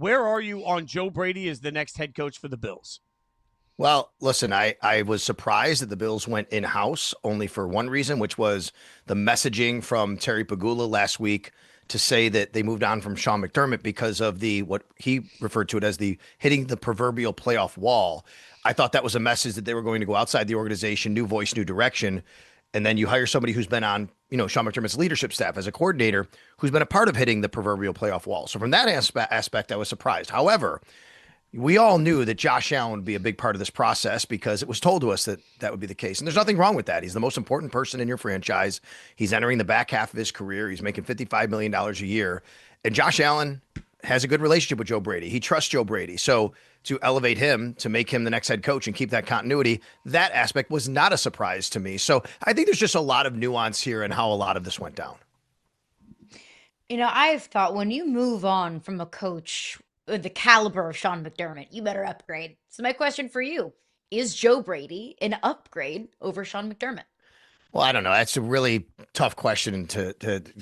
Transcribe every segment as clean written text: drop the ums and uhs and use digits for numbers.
Where are you on Joe Brady as the next head coach for the Bills? Well, listen, I was surprised that the Bills went in-house only for one reason, which was the messaging from Terry Pagula last week to say that they moved on from Sean McDermott because of the what he referred to it as the hitting the proverbial playoff wall. I thought that was a message that they were going to go outside the organization, new voice, new direction. And then you hire somebody who's been on, Sean McDermott's leadership staff as a coordinator, who's been a part of hitting the proverbial playoff wall. So from that aspect, I was surprised. However, we all knew that Josh Allen would be a big part of this process because it was told to us that that would be the case. And there's nothing wrong with that. He's the most important person in your franchise. He's entering the back half of his career. He's making $55 million a year. And Josh Allen has a good relationship with Joe Brady. He trusts Joe Brady. So to elevate him, to make him the next head coach and keep that continuity, that aspect was not a surprise to me. So I think there's just a lot of nuance here in how a lot of this went down. I've thought when you move on from a coach with the caliber of Sean McDermott, you better upgrade. So my question for you, is Joe Brady an upgrade over Sean McDermott? Well, I don't know. That's a really tough question to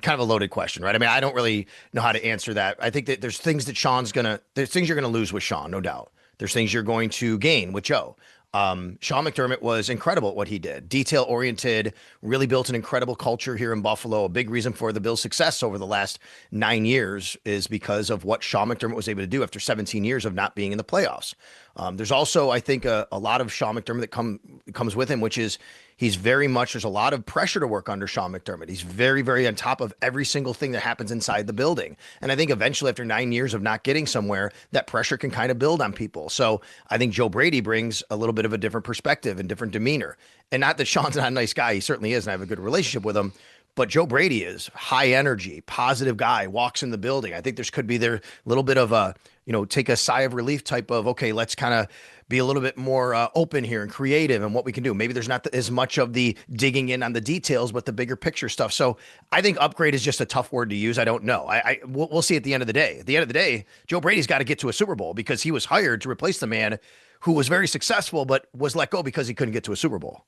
kind of a loaded question, right? I mean, I don't really know how to answer that. I think that there's things you're gonna lose with Sean, no doubt. There's things you're going to gain with Joe. Sean McDermott was incredible at what he did. Detail oriented, really built an incredible culture here in Buffalo. A big reason for the Bills' success over the last 9 years is because of what Sean McDermott was able to do after 17 years of not being in the playoffs. There's also, I think, a lot of Sean McDermott that comes with him, which is there's a lot of pressure to work under Sean McDermott. He's very, very on top of every single thing that happens inside the building. And I think eventually, after 9 years of not getting somewhere, that pressure can kind of build on people. So I think Joe Brady brings a little bit of a different perspective and different demeanor. And not that Sean's not a nice guy. He certainly is, and I have a good relationship with him. But Joe Brady is high energy, positive guy, walks in the building. I think could be there a little bit of a, take a sigh of relief type of, okay, let's kind of be a little bit more open here and creative and what we can do. Maybe there's not as much of the digging in on the details, but the bigger picture stuff. So I think upgrade is just a tough word to use. I don't know. We'll see at the end of the day. At the end of the day, Joe Brady's got to get to a Super Bowl because he was hired to replace the man who was very successful, but was let go because he couldn't get to a Super Bowl.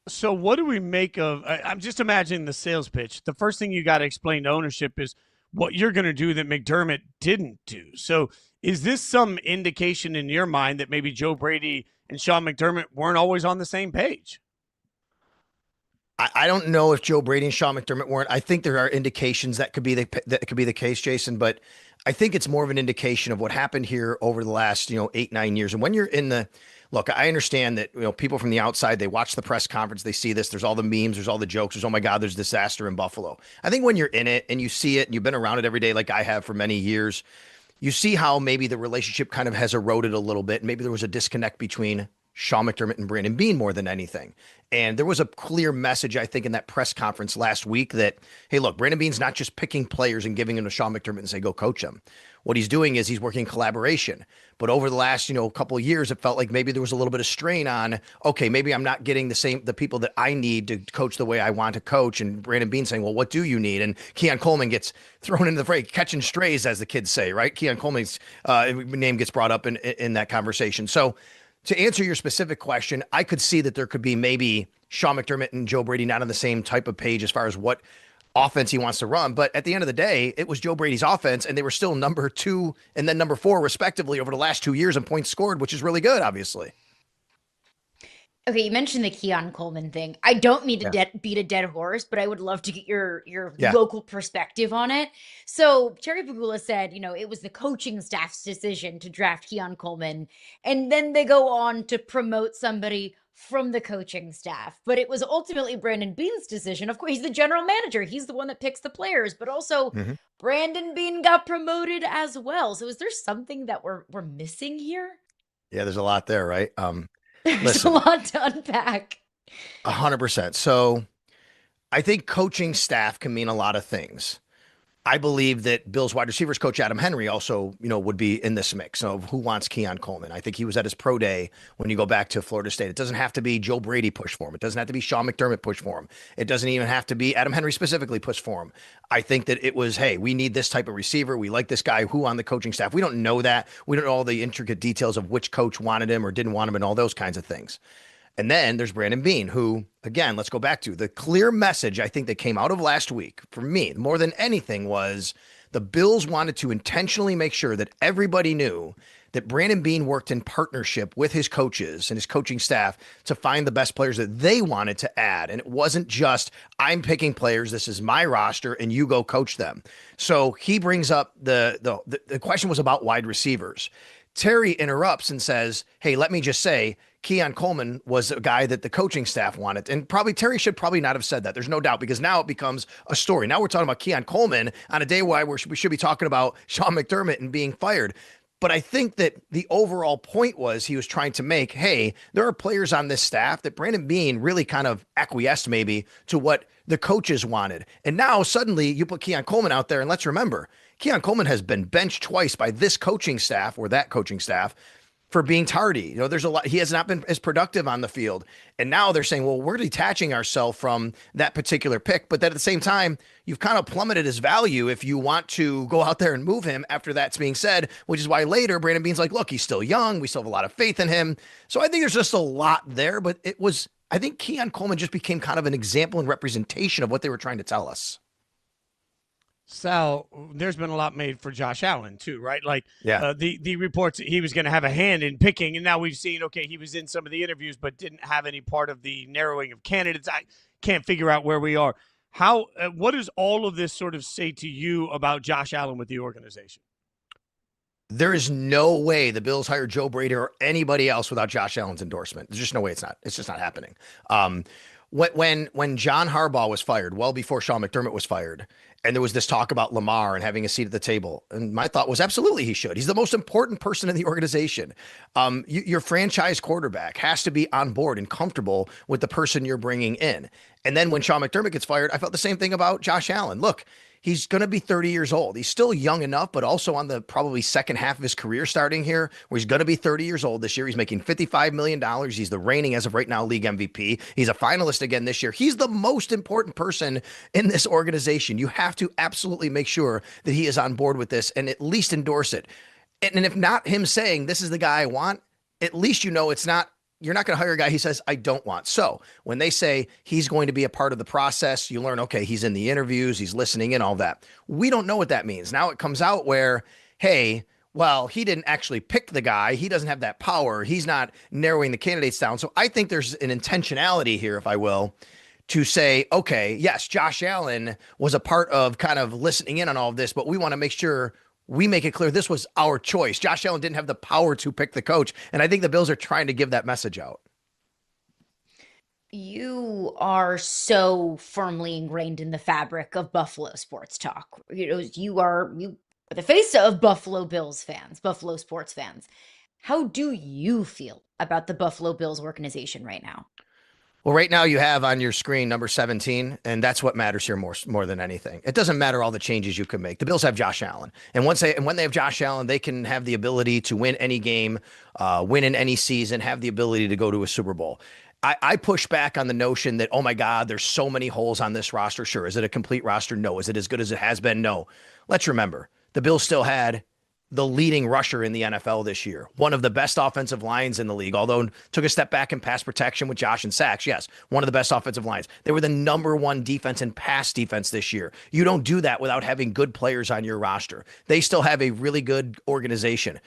So what do we make of I'm just imagining the sales pitch. The first thing you got to explain to ownership is what you're going to do that McDermott didn't do. So is this some indication in your mind that maybe Joe Brady and Sean McDermott weren't always on the same page? I don't know if Joe Brady and Sean McDermott weren't. I think there are indications that could be the case, Jason. But I think it's more of an indication of what happened here over the last 8-9 years. And when you're in the look, I understand that people from the outside, they watch the press conference, they see this. There's all the memes, there's all the jokes. There's, oh my God, there's disaster in Buffalo. I think when you're in it and you see it and you've been around it every day, like I have for many years, you see how maybe the relationship kind of has eroded a little bit. Maybe there was a disconnect between Sean McDermott and Brandon Beane more than anything. And there was a clear message, I think, in that press conference last week that, hey, look, Brandon Beane's not just picking players and giving them to Sean McDermott and say, go coach them. What he's doing is he's working collaboration. But over the last, couple of years, it felt like maybe there was a little bit of strain on, okay, maybe I'm not getting the people that I need to coach the way I want to coach. And Brandon Beane saying, well, what do you need? And Keon Coleman gets thrown into the fray, catching strays, as the kids say, right? Keon Coleman's name gets brought up in that conversation. So to answer your specific question, I could see that there could be maybe Sean McDermott and Joe Brady not on the same type of page as far as what offense he wants to run. But at the end of the day, it was Joe Brady's offense, and they were still number 2 and then number 4, respectively, over the last 2 years in points scored, which is really good, obviously. Okay, you mentioned the Keon Coleman thing. I don't mean to Yeah. beat a dead horse, but I would love to get your Yeah. local perspective on it. So Terry Pagula said, it was the coaching staff's decision to draft Keon Coleman, and then they go on to promote somebody from the coaching staff. But it was ultimately Brandon Beane's decision. Of course, he's the general manager. He's the one that picks the players, but also Mhm. Brandon Beane got promoted as well. So is there something that we're missing here? Yeah, there's a lot there, right? There's a Listen, lot to unpack. 100%. So I think coaching staff can mean a lot of things. I believe that Bills wide receivers coach Adam Henry also, would be in this mix of who wants Keon Coleman. I think he was at his pro day when you go back to Florida State. It doesn't have to be Joe Brady push for him. It doesn't have to be Sean McDermott push for him. It doesn't even have to be Adam Henry specifically push for him. I think that it was, hey, we need this type of receiver. We like this guy. Who on the coaching staff? We don't know that. We don't know all the intricate details of which coach wanted him or didn't want him and all those kinds of things. And then there's Brandon Beane, who, again, let's go back to the clear message I think that came out of last week for me more than anything was The Bills wanted to intentionally make sure that everybody knew that Brandon Beane worked in partnership with his coaches and his coaching staff to find the best players that they wanted to add. And it wasn't just, I'm picking players, this is my roster, and you go coach them. So he brings up the question was about wide receivers. Terry interrupts and says, hey, let me just say, Keon Coleman was a guy that the coaching staff wanted. And probably Terry should probably not have said that. There's no doubt, because now it becomes a story. Now we're talking about Keon Coleman on a day where we should be talking about Sean McDermott and being fired. But I think that the overall point was he was trying to make, hey, there are players on this staff that Brandon Beane really kind of acquiesced maybe to what the coaches wanted. And now suddenly you put Keon Coleman out there, and let's remember, Keon Coleman has been benched twice by this coaching staff or that coaching staff for being tardy. You know, there's a lot, he has not been as productive on the field. And now they're saying, well, we're detaching ourselves from that particular pick. But then at the same time, you've kind of plummeted his value if you want to go out there and move him after that's being said, which is why later Brandon Beane's like, look, he's still young. We still have a lot of faith in him. So I think there's just a lot there, but I think Keon Coleman just became kind of an example and representation of what they were trying to tell us. Sal, there's been a lot made for Josh Allen too, right? Like, yeah, the reports that he was going to have a hand in picking, and now we've seen, okay, he was in some of the interviews, but didn't have any part of the narrowing of candidates. I can't figure out where we are. What does all of this sort of say to you about Josh Allen with the organization? There is no way the Bills hire Joe Brady or anybody else without Josh Allen's endorsement. There's just no way it's just not happening. When John Harbaugh was fired, well before Sean McDermott was fired, and there was this talk about Lamar and having a seat at the table, and my thought was absolutely he should. He's the most important person in the organization. Your franchise quarterback has to be on board and comfortable with the person you're bringing in. And then when Sean McDermott gets fired, I felt the same thing about Josh Allen. Look, he's going to be 30 years old. He's still young enough, but also on the probably second half of his career starting here, where he's going to be 30 years old this year. He's making $55 million. He's the reigning, as of right now, league MVP. He's a finalist again this year. He's the most important person in this organization. You have to absolutely make sure that he is on board with this and at least endorse it. And if not him saying, this is the guy I want, at least you know it's not, you're not going to hire a guy he says, I don't want. So when they say he's going to be a part of the process, you learn, okay, he's in the interviews, he's listening in, all that. We don't know what that means. Now it comes out where, hey, well, he didn't actually pick the guy. He doesn't have that power. He's not narrowing the candidates down. So I think there's an intentionality here, if I will, to say, okay, yes, Josh Allen was a part of kind of listening in on all of this, but we want to make sure we make it clear this was our choice. Josh Allen didn't have the power to pick the coach. And I think the Bills are trying to give that message out. You are so firmly ingrained in the fabric of Buffalo sports talk. You are the face of Buffalo Bills fans, Buffalo sports fans. How do you feel about the Buffalo Bills organization right now? Well, right now you have on your screen number 17, and that's what matters here more than anything. It doesn't matter all the changes you can make. The Bills have Josh Allen, and when they have Josh Allen, they can have the ability to win any game, win in any season, have the ability to go to a Super Bowl. I push back on the notion that, oh my God, there's so many holes on this roster. Sure. Is it a complete roster? No. Is it as good as it has been? No. Let's remember, the Bills still had the leading rusher in the NFL this year, one of the best offensive lines in the league, although took a step back in pass protection with Josh and sacks. Yes, one of the best offensive lines. They were the number one defense in pass defense this year. You don't do that without having good players on your roster. They still have a really good organization.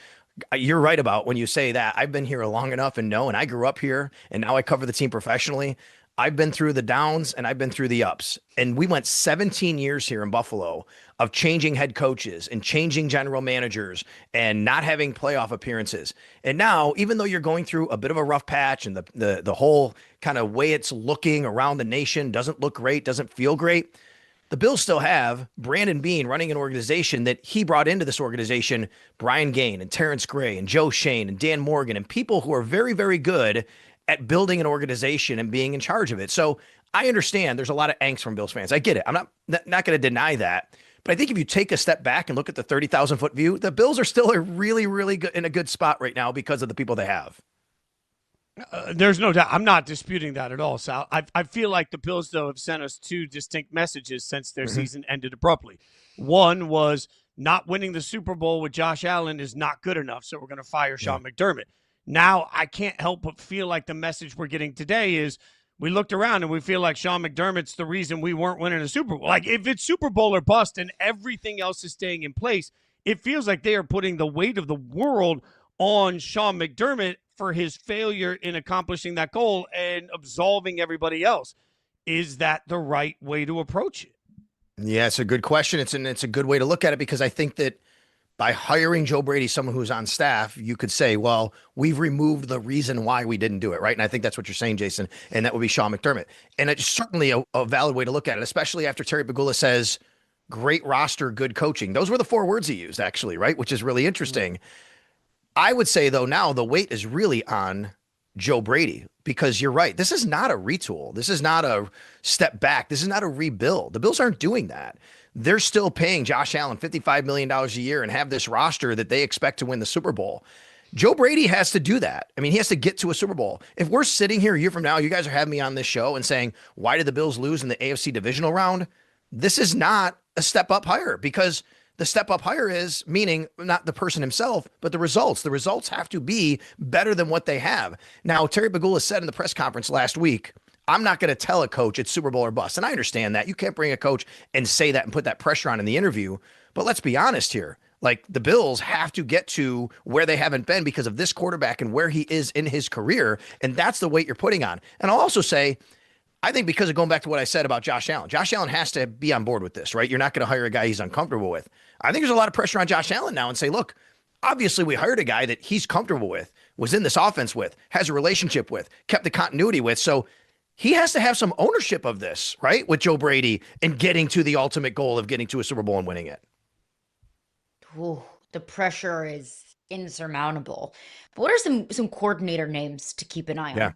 You're right about when you say that. I've been here long enough and I grew up here, and now I cover the team professionally. I've been through the downs and I've been through the ups. And we went 17 years here in Buffalo of changing head coaches and changing general managers and not having playoff appearances. And now, even though you're going through a bit of a rough patch and the whole kind of way it's looking around the nation doesn't look great, doesn't feel great, the Bills still have Brandon Beane running an organization that he brought into this organization, Brian Gaine and Terrence Gray and Joe Shane and Dan Morgan and people who are very, very good at building an organization and being in charge of it. So I understand there's a lot of angst from Bills fans. I get it. I'm not going to deny that. But I think if you take a step back and look at the 30,000 foot view, the Bills are still really, really good in a good spot right now because of the people they have. There's no doubt. I'm not disputing that at all, Sal. I feel like the Bills, though, have sent us two distinct messages since their season ended abruptly. One was not winning the Super Bowl with Josh Allen is not good enough, so we're going to fire Sean McDermott. Now, I can't help but feel like the message we're getting today is we looked around and we feel like Sean McDermott's the reason we weren't winning a Super Bowl. Like, if it's Super Bowl or bust and everything else is staying in place, it feels like they are putting the weight of the world on Sean McDermott for his failure in accomplishing that goal and absolving everybody else. Is that the right way to approach it? Yeah, it's a good question. It's a good way to look at it, because I think that by hiring Joe Brady, someone who's on staff, you could say, well, we've removed the reason why we didn't do it, right? And I think that's what you're saying, Jason, and that would be Sean McDermott. And it's certainly a valid way to look at it, especially after Terry Pegula says, great roster, good coaching. Those were the 4 words he used, actually, right? Which is really interesting. I would say, though, now the weight is really on Joe Brady, because you're right. This is not a retool. This is not a step back. This is not a rebuild. The Bills aren't doing that. They're still paying Josh Allen $55 million a year and have this roster that they expect to win the Super Bowl. Joe Brady has to do that. I mean, he has to get to a Super Bowl. If we're sitting here a year from now, you guys are having me on this show and saying, why did the Bills lose in the AFC divisional round? This is not a step up hire, because the step up hire is, meaning not the person himself, but the results. The results have to be better than what they have. Now, Terry Pegula said in the press conference last week, I'm not going to tell a coach it's Super Bowl or bust. And I understand that. You can't bring a coach and say that and put that pressure on in the interview. But let's be honest here. Like, the Bills have to get to where they haven't been because of this quarterback and where he is in his career. And that's the weight you're putting on. And I'll also say, I think, because of going back to what I said about Josh Allen has to be on board with this, right? You're not going to hire a guy he's uncomfortable with. I think there's a lot of pressure on Josh Allen now and say, look, obviously we hired a guy that he's comfortable with, was in this offense with, has a relationship with, kept the continuity with. So he has to have some ownership of this, right? With Joe Brady and getting to the ultimate goal of getting to a Super Bowl and winning it. Ooh, the pressure is insurmountable. But what are some coordinator names to keep an eye on? Yeah.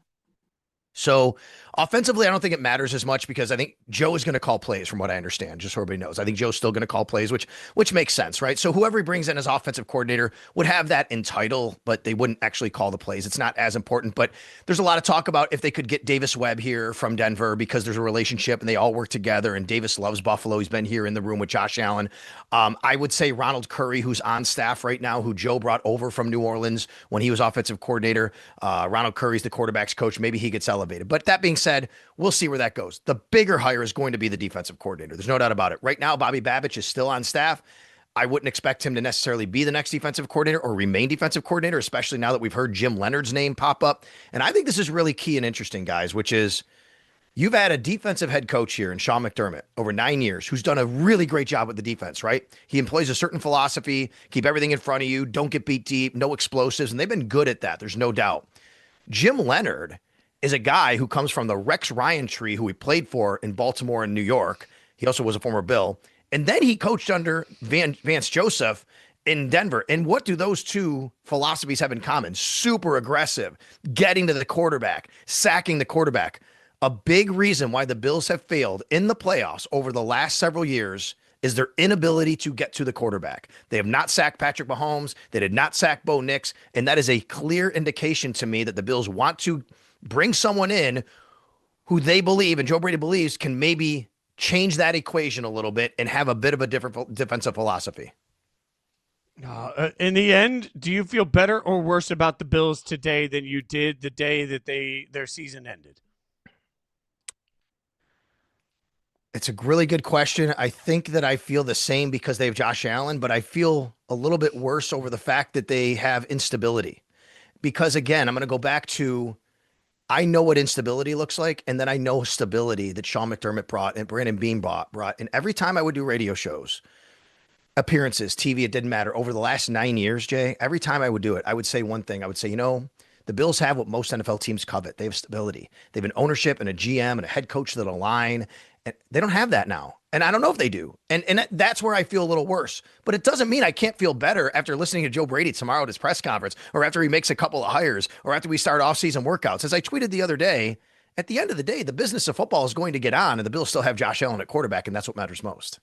So offensively, I don't think it matters as much, because I think Joe is going to call plays, from what I understand, just so everybody knows. I think Joe's still going to call plays, which makes sense, right? So whoever he brings in as offensive coordinator would have that in title, but they wouldn't actually call the plays. It's not as important. But there's a lot of talk about if they could get Davis Webb here from Denver, because there's a relationship and they all work together, and Davis loves Buffalo. He's been here in the room with Josh Allen. I would say Ronald Curry, who's on staff right now, who Joe brought over from New Orleans when he was offensive coordinator. Ronald Curry's the quarterback's coach. Maybe he gets elevated. But that being said, we'll see where that goes. The bigger hire is going to be the defensive coordinator. There's no doubt about it. Right now, Bobby Babich is still on staff. I wouldn't expect him to necessarily be the next defensive coordinator or remain defensive coordinator, especially now that we've heard Jim Leonard's name pop up. And I think this is really key and interesting, guys, which is you've had a defensive head coach here in Sean McDermott over 9 years who's done a really great job with the defense, right? He employs a certain philosophy, keep everything in front of you, don't get beat deep, no explosives, and they've been good at that. There's no doubt. Jim Leonard is a guy who comes from the Rex Ryan tree, who he played for in Baltimore and New York. He also was a former Bill. And then he coached under Vance Joseph in Denver. And what do those two philosophies have in common? Super aggressive, getting to the quarterback, sacking the quarterback. A big reason why the Bills have failed in the playoffs over the last several years is their inability to get to the quarterback. They have not sacked Patrick Mahomes. They did not sack Bo Nix. And that is a clear indication to me that the Bills want to bring someone in who they believe, and Joe Brady believes, can maybe change that equation a little bit and have a bit of a different defensive philosophy. In the end, do you feel better or worse about the Bills today than you did the day that their season ended? It's a really good question. I think that I feel the same because they have Josh Allen, but I feel a little bit worse over the fact that they have instability. Because again, I'm going to go back to, I know what instability looks like, and then I know stability that Sean McDermott brought and Brandon Beane brought. And every time I would do radio shows, appearances, TV, it didn't matter. Over the last 9 years, Jay, every time I would do it, I would say one thing. I would say, the Bills have what most NFL teams covet. They have stability. They have an ownership and a GM and a head coach that align. And they don't have that now. And I don't know if they do. And that's where I feel a little worse. But it doesn't mean I can't feel better after listening to Joe Brady tomorrow at his press conference, or after he makes a couple of hires, or after we start off-season workouts. As I tweeted the other day, at the end of the day, the business of football is going to get on, and the Bills still have Josh Allen at quarterback, and that's what matters most.